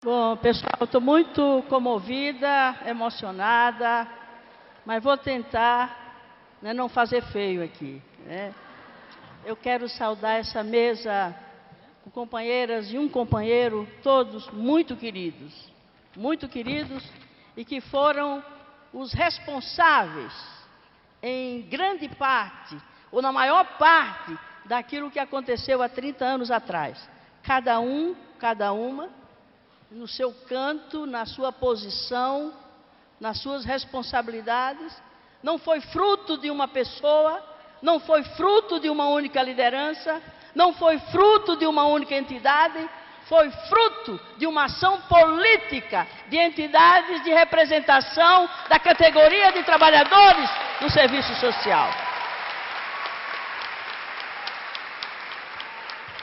Bom, pessoal, estou muito comovida, emocionada, mas vou tentar, não fazer feio aqui, né? Eu quero saudar essa mesa com companheiras e um companheiro, todos muito queridos e que foram os responsáveis em grande parte, ou na maior parte, daquilo que aconteceu há 30 anos atrás. Cada um, cada uma, no seu canto, na sua posição, nas suas responsabilidades. Não foi fruto de uma pessoa, não foi fruto de uma única liderança, não foi fruto de uma única entidade, foi fruto de uma ação política de entidades de representação da categoria de trabalhadores do serviço social.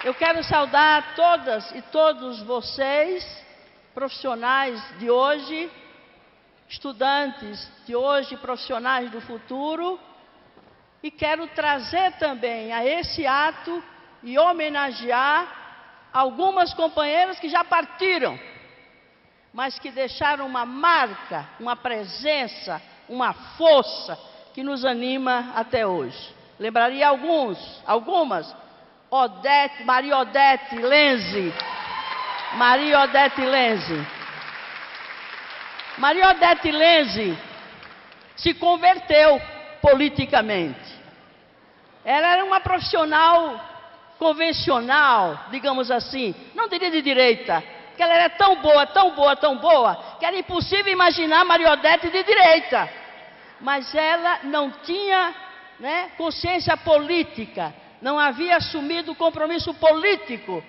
Eu quero saudar todas e todos vocês, profissionais de hoje, estudantes de hoje, profissionais do futuro, e quero trazer também a esse ato e homenagear algumas companheiras que já partiram, mas que deixaram uma marca, uma presença, uma força que nos anima até hoje. Lembraria algumas, Maria Odete Lenze. Maria Odete Lenze se converteu politicamente. Ela era uma profissional convencional, digamos assim, não diria de direita, porque ela era tão boa, que era impossível imaginar Maria Odete de direita. Mas ela não tinha, consciência política, não havia assumido compromisso político,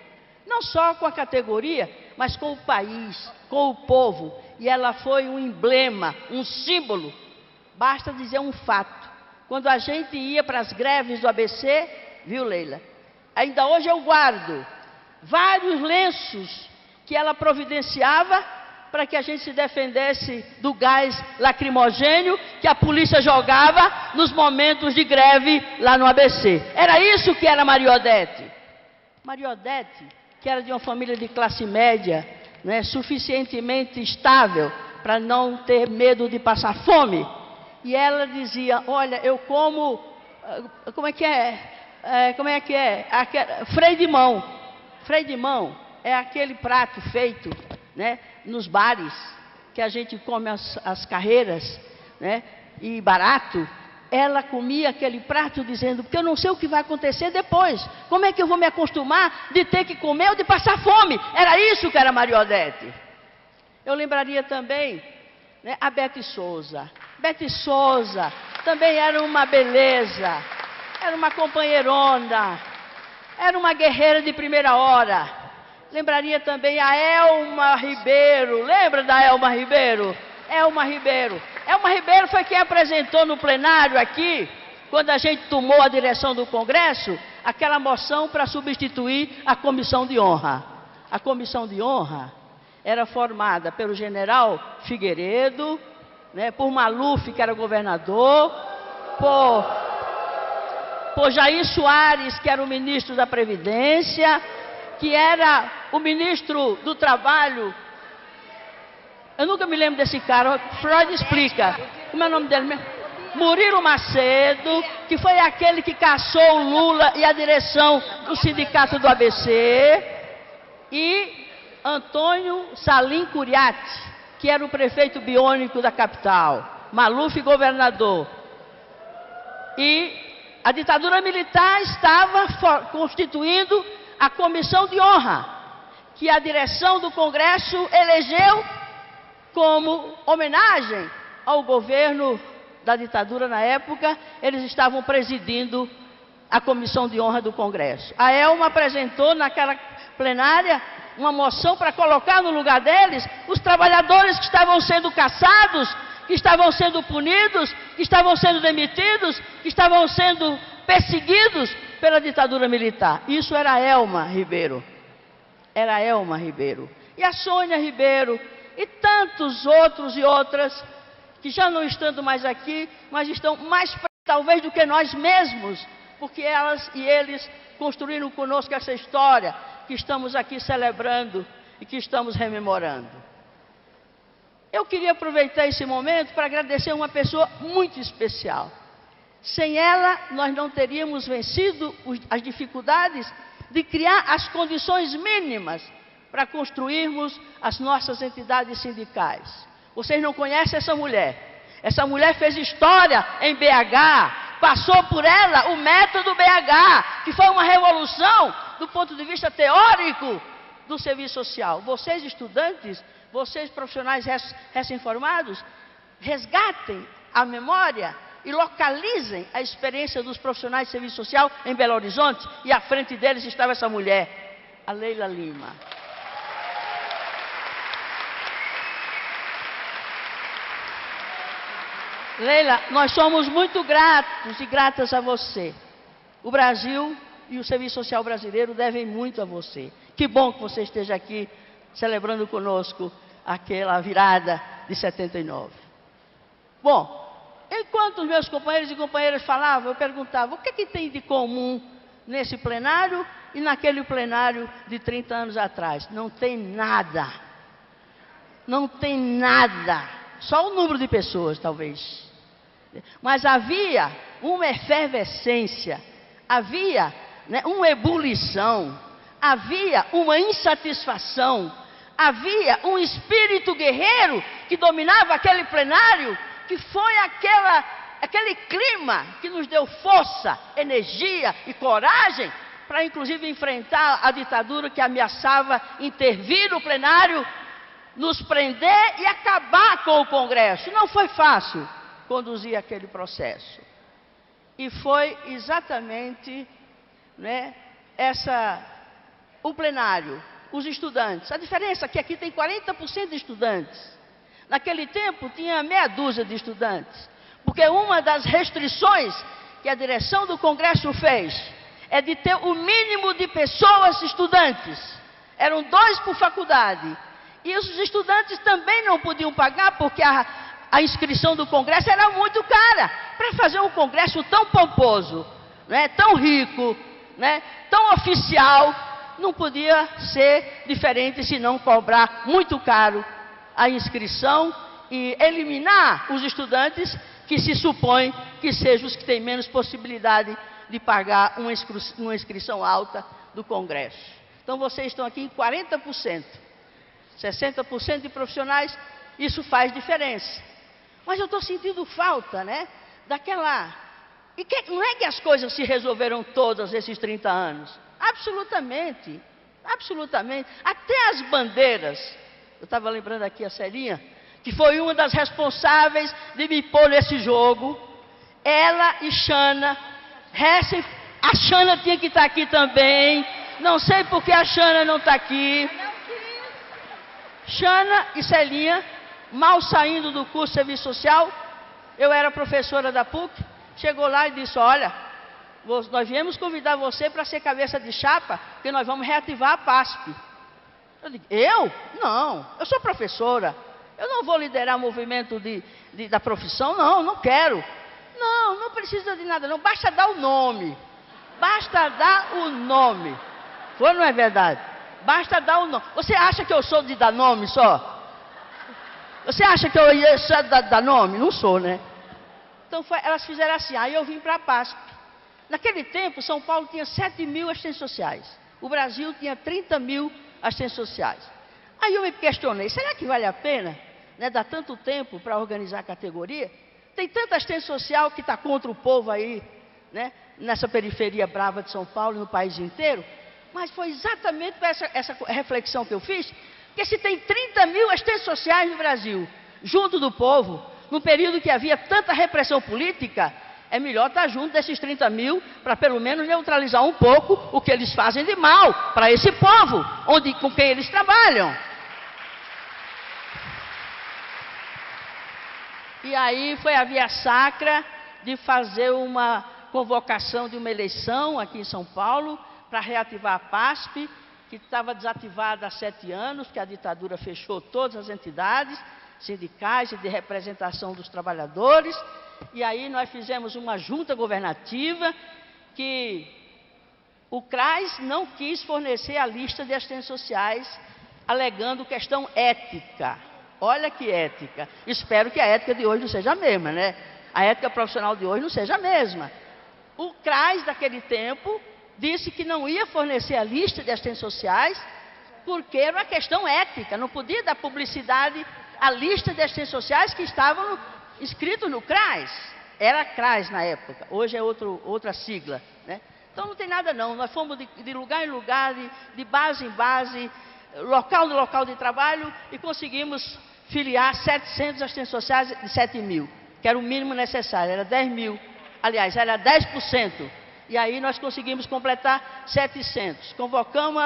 não só com a categoria, mas com o país, com o povo. E ela foi um emblema, um símbolo. Basta dizer um fato. Quando a gente ia para as greves do ABC, viu, Leila? Ainda hoje eu guardo vários lenços que ela providenciava para que a gente se defendesse do gás lacrimogênio que a polícia jogava nos momentos de greve lá no ABC. Era isso que era Maria Odete. Maria Odete, que era de uma família de classe média, suficientemente estável para não ter medo de passar fome. E ela dizia, olha, eu como, como é que é? Freio de mão. Freio de mão é aquele prato feito, nos bares, que a gente come as carreiras, e barato. Ela comia aquele prato dizendo, porque eu não sei o que vai acontecer depois. Como é que eu vou me acostumar de ter que comer ou de passar fome? Era isso que era Maria Odete. Eu lembraria também, a Bete Souza. Bete Souza também era uma beleza, era uma companheirona, era uma guerreira de primeira hora. Lembraria também a Elma Ribeiro. Lembra da Elma Ribeiro? Elma Ribeiro foi quem apresentou no plenário aqui, quando a gente tomou a direção do Congresso, aquela moção para substituir a Comissão de Honra. A Comissão de Honra era formada pelo general Figueiredo, por Maluf, que era governador, por Jair Soares, que era o ministro da Previdência, que era o ministro do Trabalho. Eu nunca me lembro desse cara, Freud explica. Como é o nome dele mesmo? Murilo Macedo, que foi aquele que caçou o Lula e a direção do sindicato do ABC. E Antônio Salim Curiati, que era o prefeito biônico da capital. Maluf, governador. E a ditadura militar estava constituindo a Comissão de Honra, que a direção do Congresso elegeu como homenagem ao governo da ditadura na época. Eles estavam presidindo a Comissão de Honra do Congresso. A Elma apresentou naquela plenária uma moção para colocar no lugar deles os trabalhadores que estavam sendo caçados, que estavam sendo punidos, que estavam sendo demitidos, que estavam sendo perseguidos pela ditadura militar. Isso era a Elma Ribeiro. Era a Elma Ribeiro. E a Sônia Ribeiro, e tantos outros e outras, que já não estando mais aqui, mas estão mais talvez do que nós mesmos, porque elas e eles construíram conosco essa história que estamos aqui celebrando e que estamos rememorando. Eu queria aproveitar esse momento para agradecer uma pessoa muito especial. Sem ela, nós não teríamos vencido as dificuldades de criar as condições mínimas para construirmos as nossas entidades sindicais. Vocês não conhecem essa mulher? Essa mulher fez história em BH, passou por ela o método BH, que foi uma revolução do ponto de vista teórico do serviço social. Vocês, estudantes, vocês, profissionais recém-formados, resgatem a memória e localizem a experiência dos profissionais de serviço social em Belo Horizonte, e à frente deles estava essa mulher, a Leila Lima. Leila, nós somos muito gratos e gratas a você. O Brasil e o serviço social brasileiro devem muito a você. Que bom que você esteja aqui celebrando conosco aquela virada de 79. Bom, enquanto os meus companheiros e companheiras falavam, eu perguntava, o que é que tem de comum nesse plenário e naquele plenário de 30 anos atrás? Não tem nada. Não tem nada. Só o número de pessoas, talvez. Mas havia uma efervescência, havia, né, uma ebulição, havia uma insatisfação, havia um espírito guerreiro que dominava aquele plenário, que foi aquele clima que nos deu força, energia e coragem para, inclusive, enfrentar a ditadura que ameaçava intervir no plenário, nos prender e acabar com o Congresso. Não foi fácil conduzir aquele processo. E foi exatamente, né, o plenário, os estudantes. A diferença é que aqui tem 40% de estudantes. Naquele tempo tinha meia dúzia de estudantes. Porque uma das restrições que a direção do Congresso fez é de ter o mínimo de pessoas estudantes. Eram 2 por faculdade. E os estudantes também não podiam pagar porque a inscrição do Congresso era muito cara. Para fazer um Congresso tão pomposo, né, tão rico, né, tão oficial, não podia ser diferente senão cobrar muito caro a inscrição e eliminar os estudantes que se supõe que sejam os que têm menos possibilidade de pagar uma inscrição alta do Congresso. Então vocês estão aqui em 40%, 60% de profissionais, isso faz diferença. Mas eu estou sentindo falta, né, daquela... não é que as coisas se resolveram todas esses 30 anos. Absolutamente, absolutamente. Até as bandeiras. Eu estava lembrando aqui a Celinha, que foi uma das responsáveis de me pôr nesse jogo. Ela e Xana. A Xana tinha que estar aqui também. Não sei por que a Xana não está aqui. Xana e Celinha, mal saindo do curso de serviço social, eu era professora da PUC, chegou lá e disse, olha, nós viemos convidar você para ser cabeça de chapa, porque nós vamos reativar a PASP. Eu digo, eu? Não, eu sou professora, eu não vou liderar movimento da profissão, não quero. Não, não precisa de nada não, basta dar o nome. Basta dar o nome. Foi ou não é verdade? Basta dar o nome. Você acha que eu sou de dar nome só? Você acha que eu ia só dar nome? Não sou, né? Então elas fizeram assim, aí eu vim para a PASP. Naquele tempo, São Paulo tinha 7.000 assistentes sociais. O Brasil tinha 30.000 assistentes sociais. Aí eu me questionei, será que vale a pena, né, dar tanto tempo para organizar a categoria? Tem tanta assistente social que está contra o povo aí, né, nessa periferia brava de São Paulo e no país inteiro. Mas foi exatamente essa reflexão que eu fiz, porque se tem 30.000 assistentes sociais no Brasil, junto do povo, no período que havia tanta repressão política, é melhor estar junto desses 30.000 para pelo menos neutralizar um pouco o que eles fazem de mal para esse povo, com quem eles trabalham. E aí foi a via sacra de fazer uma convocação de uma eleição aqui em São Paulo para reativar a PASP, que estava desativada há 7 anos, que a ditadura fechou todas as entidades sindicais e de representação dos trabalhadores. E aí nós fizemos uma junta governativa que o CRAS não quis fornecer a lista de assistentes sociais alegando questão ética. Olha que ética. Espero que a ética de hoje não seja a mesma, né? A ética profissional de hoje não seja a mesma. O CRAS daquele tempo disse que não ia fornecer a lista de assistentes sociais porque era uma questão ética. Não podia dar publicidade à lista de assistentes sociais que estavam inscritos no CRAS. Era CRAS na época, hoje é outra sigla, né? Então não tem nada não, nós fomos de lugar em lugar, de base em base, local de trabalho e conseguimos filiar 700 assistentes sociais de 7 mil, que era o mínimo necessário, era 10 mil, aliás, era 10%. E aí nós conseguimos completar 700. Convocamos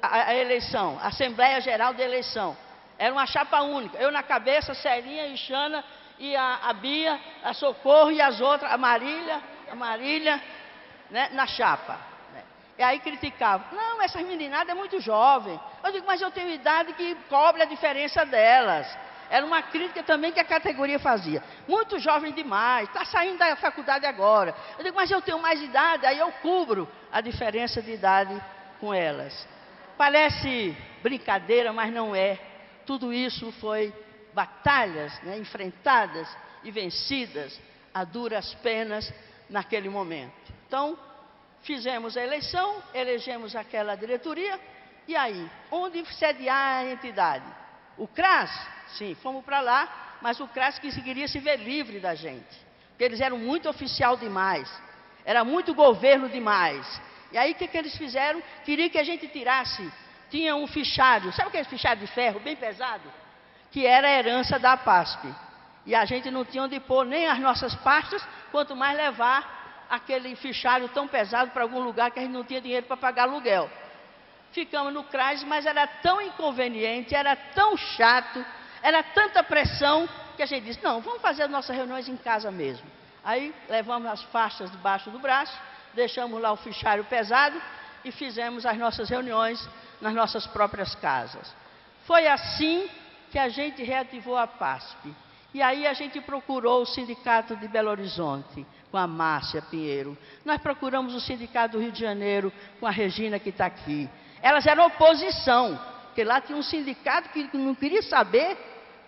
a eleição, a Assembleia Geral de Eleição. Era uma chapa única, eu na cabeça, Celinha, a Ixana e a Bia, a Socorro e as outras, a Marília, né, na chapa. E aí criticavam, não, essas meninadas é muito jovem. Eu digo, mas eu tenho idade que cobre a diferença delas. Era uma crítica também que a categoria fazia. Muito jovem demais, está saindo da faculdade agora. Eu digo, mas eu tenho mais idade, aí eu cubro a diferença de idade com elas. Parece brincadeira, mas não é. Tudo isso foi batalhas, né, enfrentadas e vencidas a duras penas naquele momento. Então, fizemos a eleição, elegemos aquela diretoria, e aí, onde sediar a entidade? O CRAS? Sim, fomos para lá, mas o CRAS queria se ver livre da gente, porque eles eram muito oficial demais, era muito governo demais. E aí, o que eles fizeram? Queriam que a gente tirasse, tinha um fichário, sabe aquele fichário de ferro, bem pesado? Que era a herança da APASP. E a gente não tinha onde pôr nem as nossas pastas, quanto mais levar aquele fichário tão pesado para algum lugar que a gente não tinha dinheiro para pagar aluguel. Ficamos no CRAS, mas era tão inconveniente, era tão chato, era tanta pressão, que a gente disse, não, vamos fazer as nossas reuniões em casa mesmo. Aí levamos as faixas debaixo do braço, deixamos lá o fichário pesado e fizemos as nossas reuniões nas nossas próprias casas. Foi assim que a gente reativou a PASP. E aí a gente procurou o Sindicato de Belo Horizonte, com a Márcia Pinheiro. Nós procuramos o Sindicato do Rio de Janeiro, com a Regina que está aqui. Elas eram oposição, porque lá tinha um sindicato que não queria saber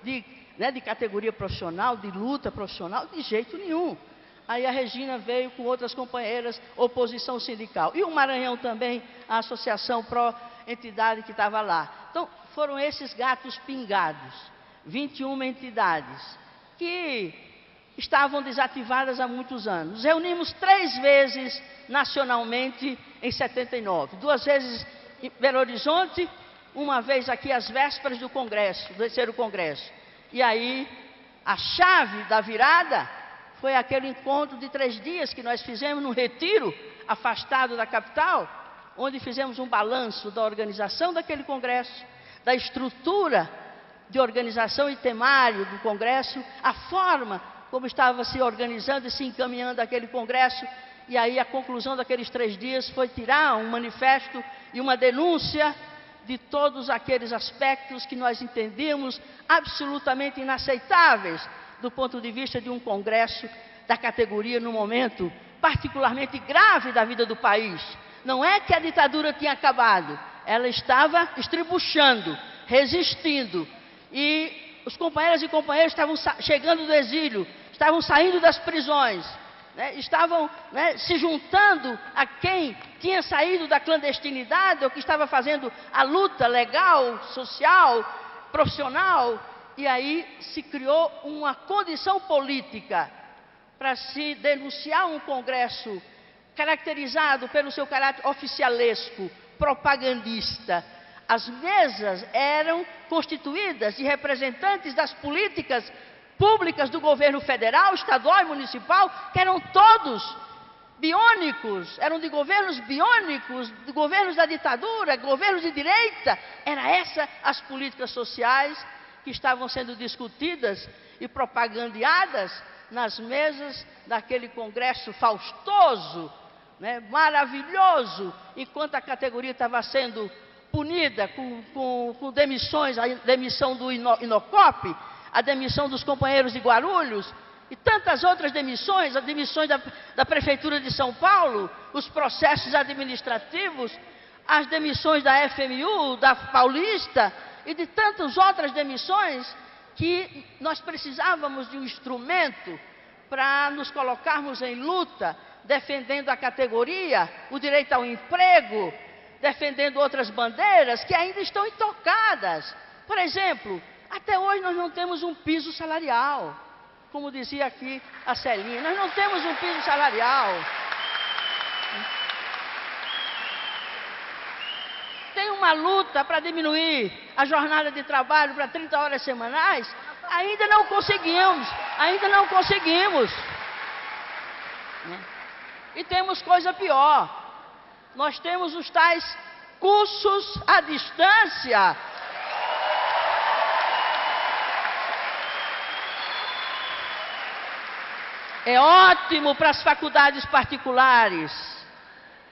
de categoria profissional, de luta profissional, de jeito nenhum. Aí a Regina veio com outras companheiras, oposição sindical. E o Maranhão também, a associação pró-entidade que estava lá. Então, foram esses gatos pingados, 21 entidades, que estavam desativadas há muitos anos. Nos reunimos 3 vezes nacionalmente em 79, 2 vezes em Belo Horizonte, uma vez aqui às vésperas do Congresso, do 3º Congresso. E aí, a chave da virada foi aquele encontro de 3 dias que nós fizemos num retiro, afastado da capital, onde fizemos um balanço da organização daquele Congresso, da estrutura de organização e temário do Congresso, a forma como estava se organizando e se encaminhando aquele Congresso. E aí a conclusão daqueles 3 dias foi tirar um manifesto e uma denúncia de todos aqueles aspectos que nós entendíamos absolutamente inaceitáveis do ponto de vista de um Congresso da categoria num momento particularmente grave da vida do país. Não é que a ditadura tinha acabado, ela estava estribuchando, resistindo. E os companheiros e companheiras estavam chegando do exílio, estavam saindo das prisões, né? Estavam se juntando a quem tinha saído da clandestinidade ou que estava fazendo a luta legal, social, profissional. E aí se criou uma condição política para se denunciar um Congresso caracterizado pelo seu caráter oficialesco, propagandista. As mesas eram constituídas de representantes das políticas públicas do governo federal, estadual e municipal, que eram todos biônicos, eram de governos biônicos, de governos da ditadura, governos de direita. Era essas as políticas sociais que estavam sendo discutidas e propagandeadas nas mesas daquele congresso faustoso, maravilhoso, enquanto a categoria estava sendo punida com demissões, a demissão do Inocop, a demissão dos companheiros de Guarulhos e tantas outras demissões, as demissões da Prefeitura de São Paulo, os processos administrativos, as demissões da FMU, da Paulista e de tantas outras demissões, que nós precisávamos de um instrumento para nos colocarmos em luta, defendendo a categoria, o direito ao emprego, defendendo outras bandeiras que ainda estão intocadas. Por exemplo, até hoje nós não temos um piso salarial, como dizia aqui a Celinha, nós não temos um piso salarial. Tem uma luta para diminuir a jornada de trabalho para 30 horas semanais, ainda não conseguimos. E temos coisa pior, nós temos os tais cursos à distância. É ótimo para as faculdades particulares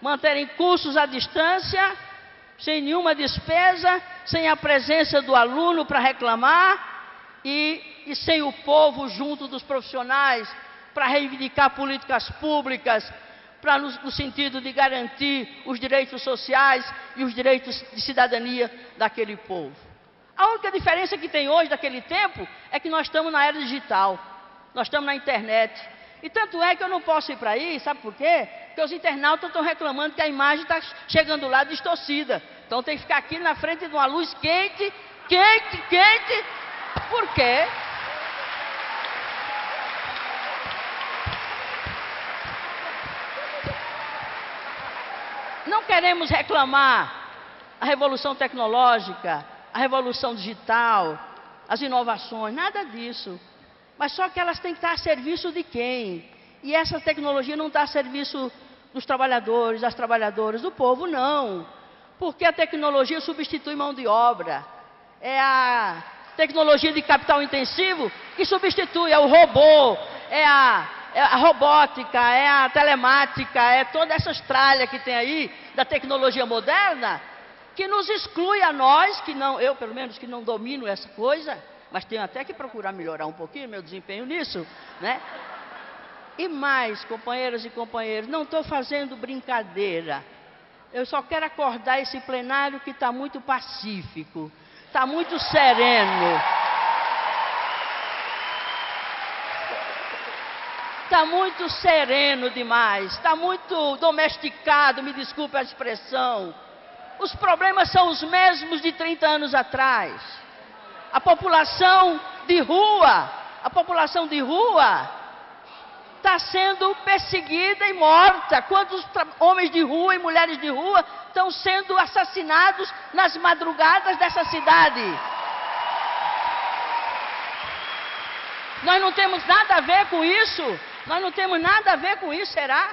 manterem cursos à distância, sem nenhuma despesa, sem a presença do aluno para reclamar e sem o povo junto dos profissionais para reivindicar políticas públicas, no sentido de garantir os direitos sociais e os direitos de cidadania daquele povo. A única diferença que tem hoje daquele tempo é que nós estamos na era digital, nós estamos na internet. E tanto é que eu não posso ir para aí, sabe por quê? Porque os internautas estão reclamando que a imagem está chegando lá distorcida. Então tem que ficar aqui na frente de uma luz quente. Por quê? Não queremos reclamar a revolução tecnológica, a revolução digital, as inovações, nada disso. Mas só que elas têm que estar a serviço de quem? E essa tecnologia não está a serviço dos trabalhadores, das trabalhadoras, do povo, não. Porque a tecnologia substitui mão de obra. É a tecnologia de capital intensivo que substitui, é o robô, é a robótica, é a telemática, é toda essa tralha que tem aí da tecnologia moderna, que nos exclui a nós, que não, eu pelo menos que não domino essa coisa, mas tenho até que procurar melhorar um pouquinho meu desempenho nisso, né? E mais, companheiras e companheiros, não estou fazendo brincadeira. Eu só quero acordar esse plenário que está muito pacífico, está muito sereno. Está muito sereno demais, está muito domesticado, me desculpe a expressão. Os problemas são os mesmos de 30 anos atrás. A população de rua está sendo perseguida e morta. Quantos homens de rua e mulheres de rua estão sendo assassinados nas madrugadas dessa cidade? Nós não temos nada a ver com isso? Nós não temos nada a ver com isso, será?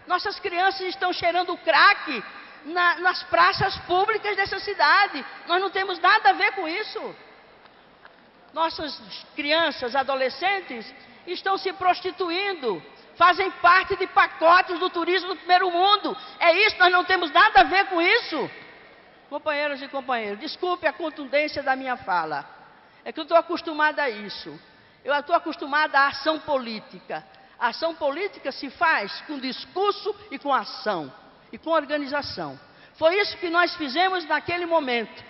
Nossas crianças estão cheirando crack nas praças públicas dessa cidade. Nós não temos nada a ver com isso. Nossas crianças, adolescentes, estão se prostituindo, fazem parte de pacotes do turismo do primeiro mundo. É isso, nós não temos nada a ver com isso. Companheiras e companheiros, desculpe a contundência da minha fala. É que eu estou acostumada a isso. Eu estou acostumada à ação política. A ação política se faz com discurso e com ação, e com organização. Foi isso que nós fizemos naquele momento.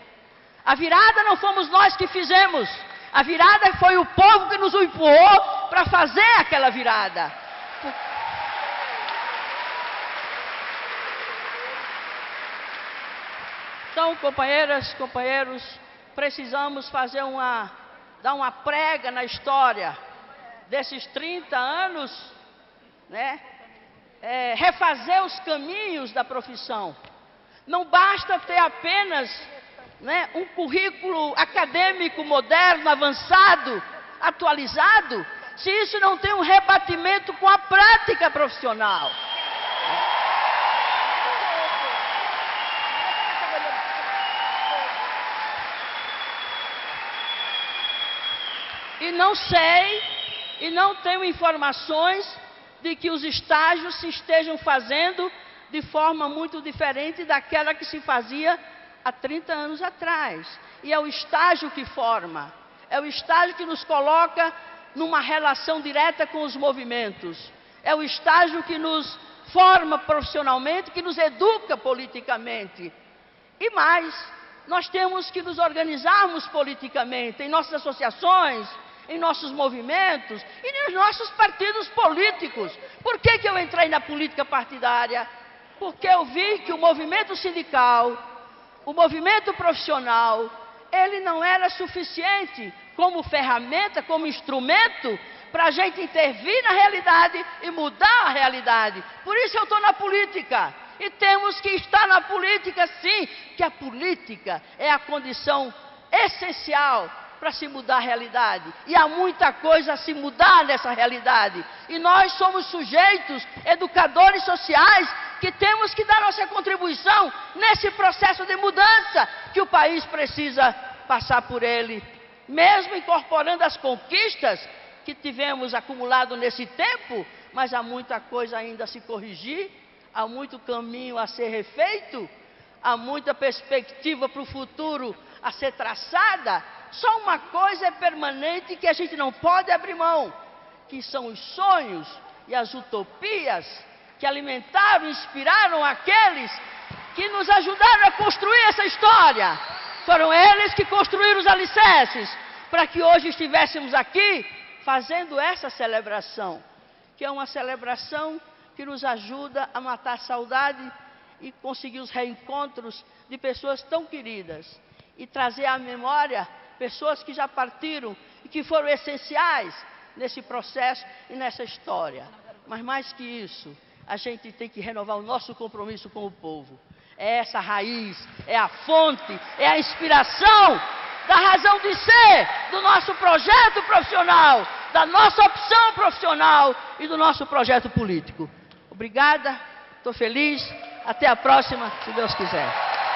A virada não fomos nós que fizemos. A virada foi o povo que nos empurrou para fazer aquela virada. Então, companheiras, companheiros, precisamos dar uma prega na história desses 30 anos, né? Refazer os caminhos da profissão. Não basta ter apenas, né, um currículo acadêmico moderno, avançado, atualizado, se isso não tem um rebatimento com a prática profissional. E não sei, e não tenho informações de que os estágios se estejam fazendo de forma muito diferente daquela que se fazia há 30 anos atrás. E é o estágio que forma, é o estágio que nos coloca numa relação direta com os movimentos, é o estágio que nos forma profissionalmente, que nos educa politicamente. E mais, nós temos que nos organizarmos politicamente, em nossas associações, em nossos movimentos e nos nossos partidos políticos. Por que eu entrei na política partidária? Porque eu vi que o movimento sindical, o movimento profissional, ele não era suficiente como ferramenta, como instrumento para a gente intervir na realidade e mudar a realidade. Por isso eu estou na política. E temos que estar na política, sim, que a política é a condição essencial para se mudar a realidade. E há muita coisa a se mudar nessa realidade. E nós somos sujeitos, educadores sociais, que temos que dar nossa contribuição nesse processo de mudança que o país precisa passar por ele. Mesmo incorporando as conquistas que tivemos acumulado nesse tempo, mas há muita coisa ainda a se corrigir, há muito caminho a ser refeito, há muita perspectiva para o futuro a ser traçada. Só uma coisa é permanente que a gente não pode abrir mão, que são os sonhos e as utopias que alimentaram e inspiraram aqueles que nos ajudaram a construir essa história. Foram eles que construíram os alicerces para que hoje estivéssemos aqui fazendo essa celebração, que é uma celebração que nos ajuda a matar a saudade e conseguir os reencontros de pessoas tão queridas e trazer à memória pessoas que já partiram e que foram essenciais nesse processo e nessa história. Mas mais que isso, a gente tem que renovar o nosso compromisso com o povo. É essa raiz, é a fonte, é a inspiração da razão de ser do nosso projeto profissional, da nossa opção profissional e do nosso projeto político. Obrigada, estou feliz. Até a próxima, se Deus quiser.